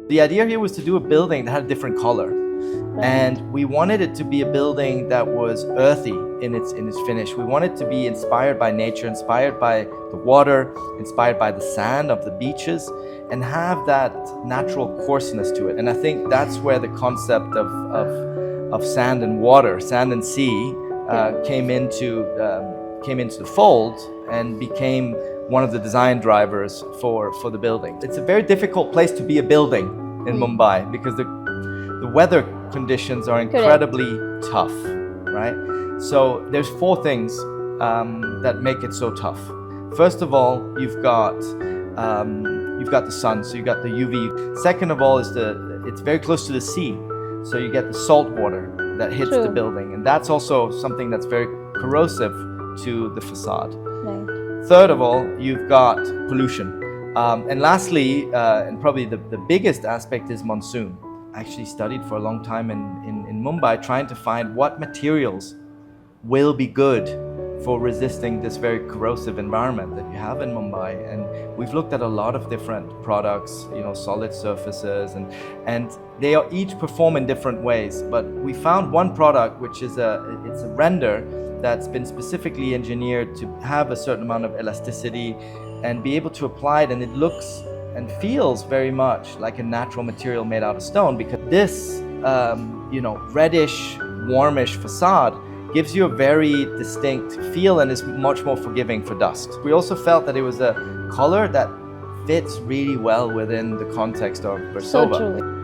The idea here was to do a building that had a different color. And we wanted it to be a building that was earthy in its finish. We wanted to be inspired by nature, inspired by the water, inspired by the sand of the beaches, and have that natural coarseness to it. And I think that's where the concept of sand and water, sand and sea, came into the fold and became one of the design drivers for the building. It's a very difficult place to be a building in Mumbai because the weather conditions are incredibly tough, right? So there's four things that make it so tough. First of all, you've got the sun, so you've got the UV. Second of all, it's very close to the sea, so you get the salt water that hits the building, and that's also something that's very corrosive to the facade. Right. Third of all, you've got pollution. And lastly, and probably the biggest aspect is monsoon. I actually studied for a long time in Mumbai trying to find what materials will be good for resisting this very corrosive environment that you have in Mumbai. And we've looked at a lot of different products, solid surfaces, and they each perform in different ways. But we found one product which is it's a render that's been specifically engineered to have a certain amount of elasticity and be able to apply it, and it looks and feels very much like a natural material made out of stone, because this reddish, warmish facade gives you a very distinct feel and is much more forgiving for dust. We also felt that it was a color that fits really well within the context of Versova. So true.